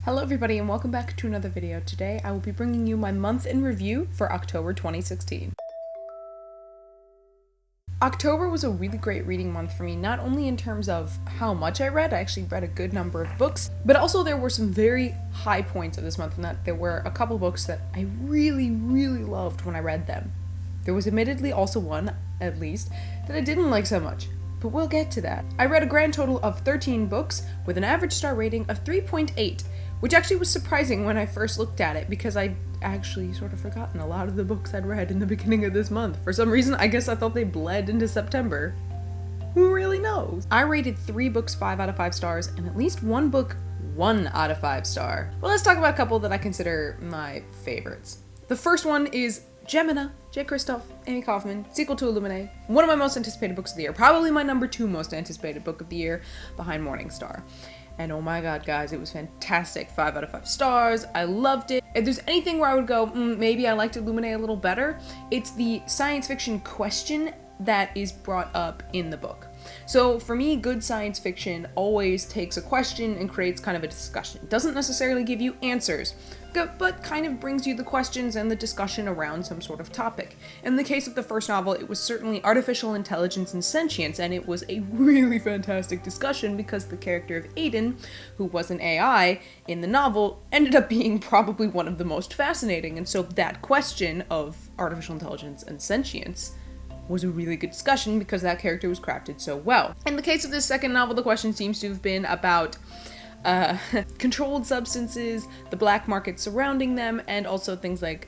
Hello everybody and welcome back to another video. Today I will be bringing you my month in review for October 2016. October was a really great reading month for me, not only in terms of how much I read, I actually read a good number of books, but also there were some very high points of this month in that there were a couple books that I really loved when I read them. There was admittedly also one, at least, that I didn't like so much, but we'll get to that. I read a grand total of 13 books with an average star rating of 3.8. Which actually was surprising when I first looked at it because I actually sort of forgotten a lot of the books I'd read in the beginning of this month. For some reason, I guess I thought they bled into September. Who really knows? I rated 3 books 5 out of 5 stars and at least one book 1 out of 5 star. Well, let's talk about a couple that I consider my favorites. The first one is Gemina, J. Kristoff, Amy Kaufman, sequel to Illuminae. One of my most anticipated books of the year. Probably my number 2 most anticipated book of the year, behind Morningstar. And oh my god, guys, it was fantastic. 5 out of 5 stars. I loved it. If there's anything where I would go, maybe I liked Illuminae a little better, it's the science fiction question that is brought up in the book. So for me, good science fiction always takes a question and creates kind of a discussion. It doesn't necessarily give you answers, but kind of brings you the questions and the discussion around some sort of topic. In the case of the first novel, it was certainly artificial intelligence and sentience, and it was a really fantastic discussion because the character of Aiden, who was an AI in the novel, ended up being probably one of the most fascinating, and so that question of artificial intelligence and sentience was a really good discussion because that character was crafted so well. In the case of this second novel, the question seems to have been about controlled substances, the black market surrounding them, and also things like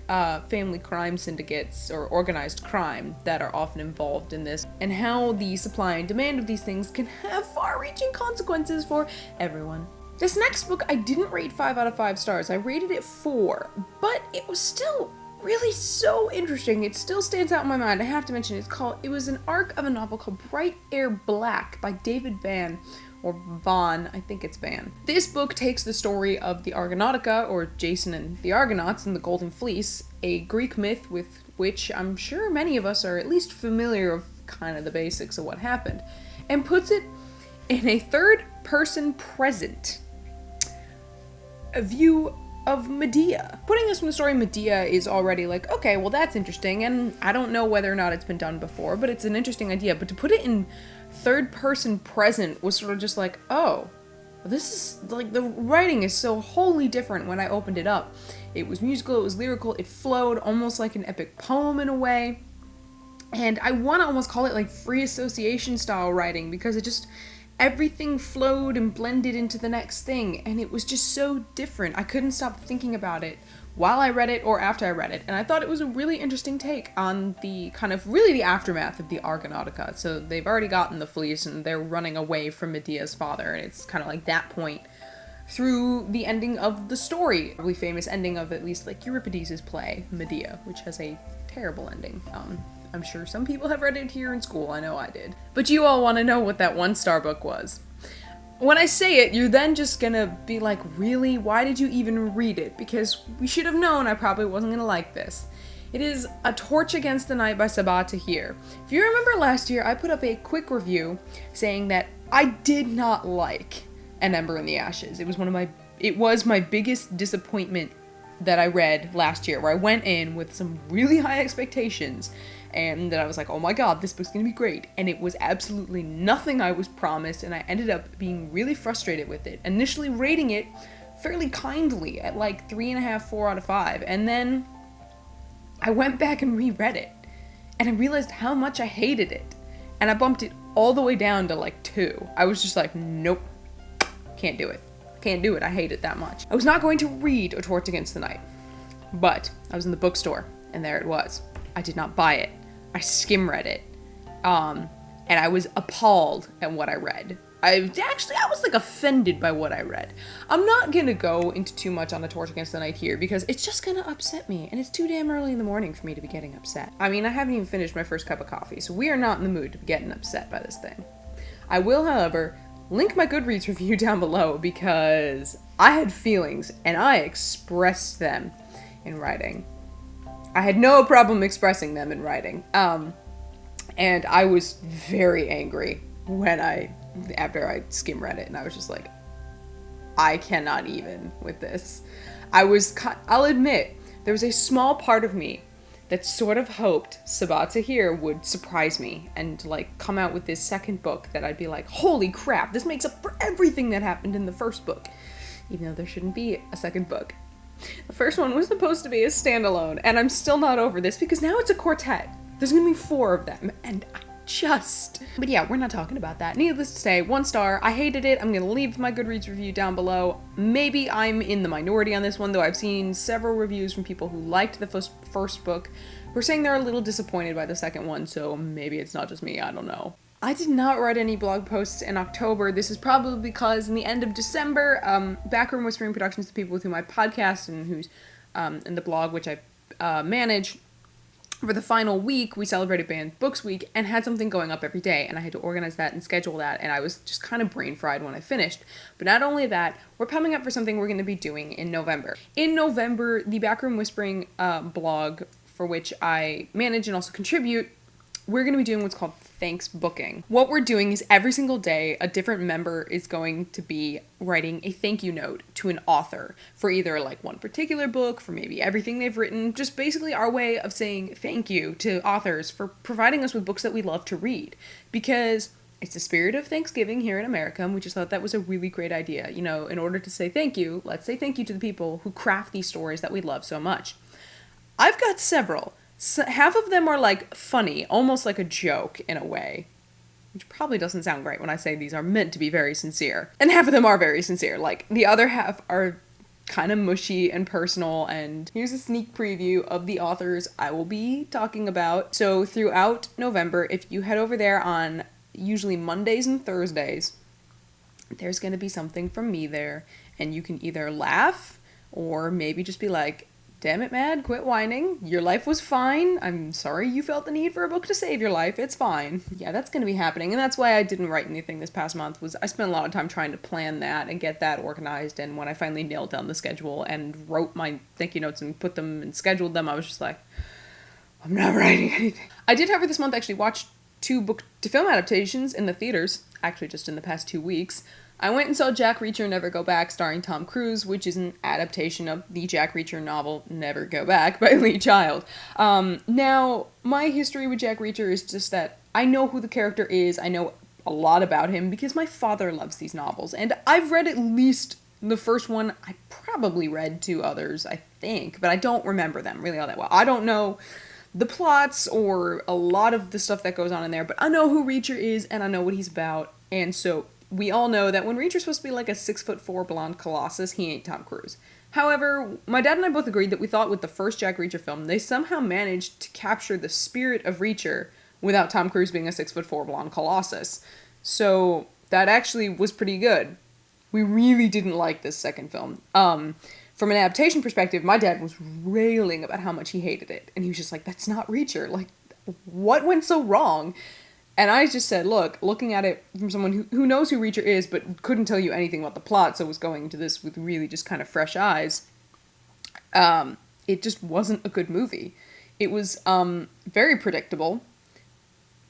family crime syndicates or organized crime that are often involved in this, and how the supply and demand of these things can have far-reaching consequences for everyone. This next book I didn't rate 5 out of 5 stars, I rated it 4, but it was still really so interesting. It still stands out in my mind. I have to mention it was an arc of a novel called Bright Air Black by David Van, or Vaughn, I think it's Van. This book takes the story of the Argonautica, or Jason and the Argonauts and the Golden Fleece, a Greek myth with which I'm sure many of us are at least familiar of kind of the basics of what happened, and puts it in a third-person present, a view of Medea. Putting this in the story Medea is already like, okay, well that's interesting, and I don't know whether or not it's been done before, but it's an interesting idea. But to put it in third person present was sort of just like, oh, this is like, the writing is so wholly different when I opened it up. It was musical, it was lyrical, it flowed almost like an epic poem in a way. And I want to almost call it like free association style writing because it just, everything flowed and blended into the next thing, and it was just so different. I couldn't stop thinking about it while I read it or after I read it, and I thought it was a really interesting take on the kind of really the aftermath of the Argonautica. So they've already gotten the fleece and they're running away from Medea's father, and it's kind of like that point through the ending of the story. A really famous ending of at least like Euripides' play, Medea, which has a terrible ending. I'm sure some people have read it here in school, I know I did. But you all want to know what that 1-star book was. When I say it, you're then just gonna be like, really? Why did you even read it? Because we should have known I probably wasn't gonna like this. It is A Torch Against the Night by Sabaa Tahir. If you remember last year, I put up a quick review saying that I did not like An Ember in the Ashes. It was my biggest disappointment that I read last year, where I went in with some really high expectations, and then I was like, oh my god, this book's gonna be great, and it was absolutely nothing I was promised, and I ended up being really frustrated with it, initially rating it fairly kindly at like 3.5, 4 out of 5, and then I went back and reread it, and I realized how much I hated it, and I bumped it all the way down to like 2. I was just like, nope, can't do it. Can't do it, I hate it that much. I was not going to read A Torch Against the Night, but I was in the bookstore, and there it was. I did not buy it. I skim read it, and I was appalled at what I read. I was like offended by what I read. I'm not gonna go into too much on A Torch Against the Night here because it's just gonna upset me, and it's too damn early in the morning for me to be getting upset. I mean, I haven't even finished my first cup of coffee, so we are not in the mood to be getting upset by this thing. I will, however, link my Goodreads review down below because I had feelings and I expressed them in writing. I had no problem expressing them in writing. And I was very angry after I skim read it, and I was just like, I cannot even with this. I'll admit, there was a small part of me that sort of hoped Sabaa Tahir would surprise me and like come out with this second book that I'd be like, holy crap, this makes up for everything that happened in the first book. Even though there shouldn't be a second book. The first one was supposed to be a standalone, and I'm still not over this because now it's a quartet. There's gonna be 4 of them, and but yeah, we're not talking about that. Needless to say, 1 star. I hated it. I'm gonna leave my Goodreads review down below. Maybe I'm in the minority on this one, though I've seen several reviews from people who liked the first book who are saying they're a little disappointed by the second one, so maybe it's not just me, I don't know. I did not write any blog posts in October. This is probably because in the end of December, Backroom Whispering Productions, the people with whom I podcast and who's in the blog, which I manage, for the final week, we celebrated Banned Books Week and had something going up every day, and I had to organize that and schedule that, and I was just kind of brain fried when I finished. But not only that, we're coming up for something we're going to be doing in November. In November, the Backroom Whispering blog, for which I manage and also contribute, we're going to be doing what's called Thanks Booking. What we're doing is every single day, a different member is going to be writing a thank you note to an author for either like one particular book, for maybe everything they've written, just basically our way of saying thank you to authors for providing us with books that we love to read. Because it's the spirit of Thanksgiving here in America, and we just thought that was a really great idea. You know, in order to say thank you, let's say thank you to the people who craft these stories that we love so much. I've got several. So half of them are like funny, almost like a joke in a way, which probably doesn't sound great when I say these are meant to be very sincere. And half of them are very sincere. Like the other half are kind of mushy and personal, and here's a sneak preview of the authors I will be talking about. So throughout November, if you head over there on usually Mondays and Thursdays, there's going to be something from me there, and you can either laugh or maybe just be like, damn it, Mad, quit whining. Your life was fine. I'm sorry you felt the need for a book to save your life. It's fine. Yeah, that's going to be happening. And that's why I didn't write anything this past month, was I spent a lot of time trying to plan that and get that organized. And when I finally nailed down the schedule and wrote my thank you notes and put them and scheduled them, I was just like, I'm not writing anything. I did, however, this month actually watch 2 book-to-film adaptations in the theaters, actually just in the past 2 weeks. I went and saw Jack Reacher Never Go Back starring Tom Cruise, which is an adaptation of the Jack Reacher novel Never Go Back by Lee Child. Now, my history with Jack Reacher is just that I know who the character is, I know a lot about him because my father loves these novels, and I've read at least the first one. I probably read 2 others, I think, but I don't remember them really all that well. I don't know the plots or a lot of the stuff that goes on in there, but I know who Reacher is and I know what he's about, and so we all know that when Reacher's supposed to be like a 6'4" blonde colossus, he ain't Tom Cruise. However, my dad and I both agreed that we thought with the first Jack Reacher film, they somehow managed to capture the spirit of Reacher without Tom Cruise being a 6'4" blonde colossus. So that actually was pretty good. We really didn't like this second film. From an adaptation perspective, my dad was railing about how much he hated it. And he was just like, that's not Reacher. Like, what went so wrong? And I just said, look, looking at it from someone who knows who Reacher is, but couldn't tell you anything about the plot, so was going into this with really just kind of fresh eyes, it just wasn't a good movie. It was very predictable,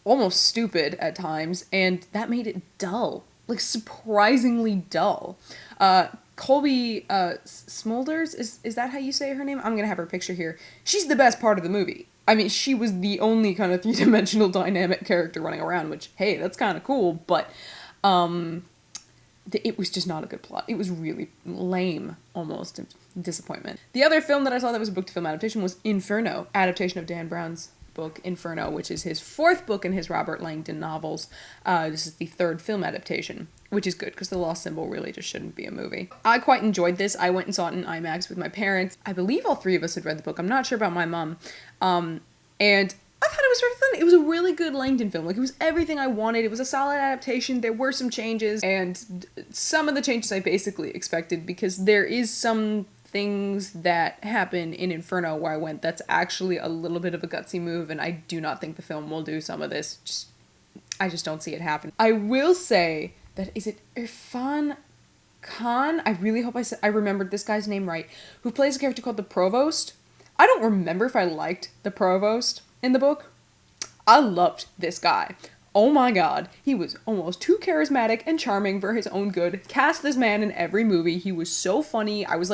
almost stupid at times, and that made it dull. Like, surprisingly dull. Colby Smulders, is that how you say her name? I'm gonna have her picture here. She's the best part of the movie. I mean, she was the only kind of 3-dimensional dynamic character running around, which, hey, that's kind of cool, but it was just not a good plot. It was really lame, almost. Disappointment. The other film that I saw that was a book-to-film adaptation was Inferno, adaptation of Dan Brown's book Inferno, which is his 4th book in his Robert Langdon novels. This is the 3rd film adaptation, which is good because The Lost Symbol really just shouldn't be a movie. I quite enjoyed this. I went and saw it in IMAX with my parents. I believe all 3 of us had read the book. I'm not sure about my mom. And I thought it was sort of fun. It was a really good Langdon film. Like, it was everything I wanted. It was a solid adaptation. There were some changes, and some of the changes I basically expected, because there is some things that happen in Inferno where I went, that's actually a little bit of a gutsy move, and I do not think the film will do some of this. I just don't see it happen. I will say that, is it Irfan Khan? I really hope I remembered this guy's name right, who plays a character called the Provost. I don't remember if I liked the Provost in the book. I loved this guy. Oh my god, he was almost too charismatic and charming for his own good. Cast this man in every movie. He was so funny. I was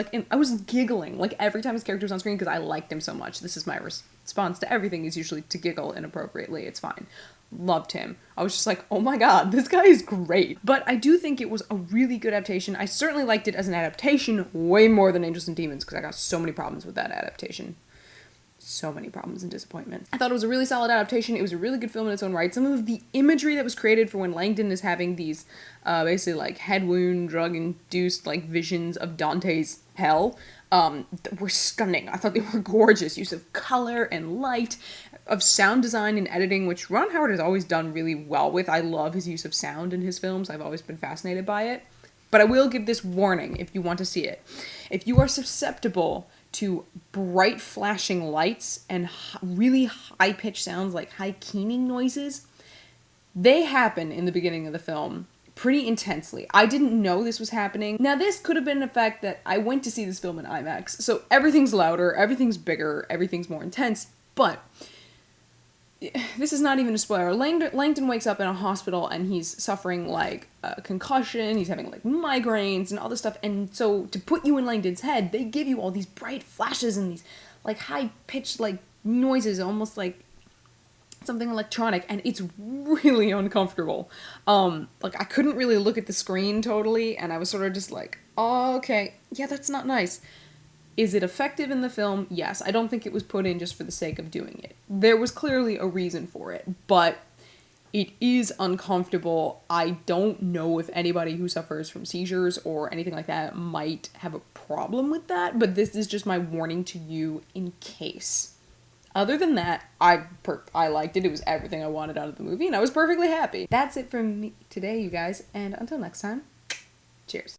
giggling like every time his character was on screen because I liked him so much. This is my response to everything, is usually to giggle inappropriately. It's fine. Loved him. I was just like, oh my god, this guy is great. But I do think it was a really good adaptation. I certainly liked it as an adaptation way more than Angels and Demons because I got so many problems with that adaptation. So many problems and disappointments. I thought it was a really solid adaptation. It was a really good film in its own right. Some of the imagery that was created for when Langdon is having these basically like head wound, drug-induced like visions of Dante's hell were stunning. I thought they were gorgeous. Use of color and light, of sound design and editing, which Ron Howard has always done really well with. I love his use of sound in his films. I've always been fascinated by it. But I will give this warning if you want to see it. If you are susceptible to bright flashing lights and really high-pitched sounds like high keening noises, they happen in the beginning of the film pretty intensely. I didn't know this was happening. Now, this could have been the fact that I went to see this film in IMAX, so everything's louder, everything's bigger, everything's more intense, but this is not even a spoiler. Langdon wakes up in a hospital and he's suffering like a concussion, he's having like migraines and all this stuff, and so to put you in Langdon's head, they give you all these bright flashes and these like high-pitched like noises, almost like something electronic, and it's really uncomfortable. Like I couldn't really look at the screen totally, and I was sort of just like, oh, okay, yeah, that's not nice. Is it effective in the film? Yes. I don't think it was put in just for the sake of doing it. There was clearly a reason for it, but it is uncomfortable. I don't know if anybody who suffers from seizures or anything like that might have a problem with that, but this is just my warning to you in case. Other than that, I liked it. It was everything I wanted out of the movie, and I was perfectly happy. That's it from me today, you guys, and until next time, cheers.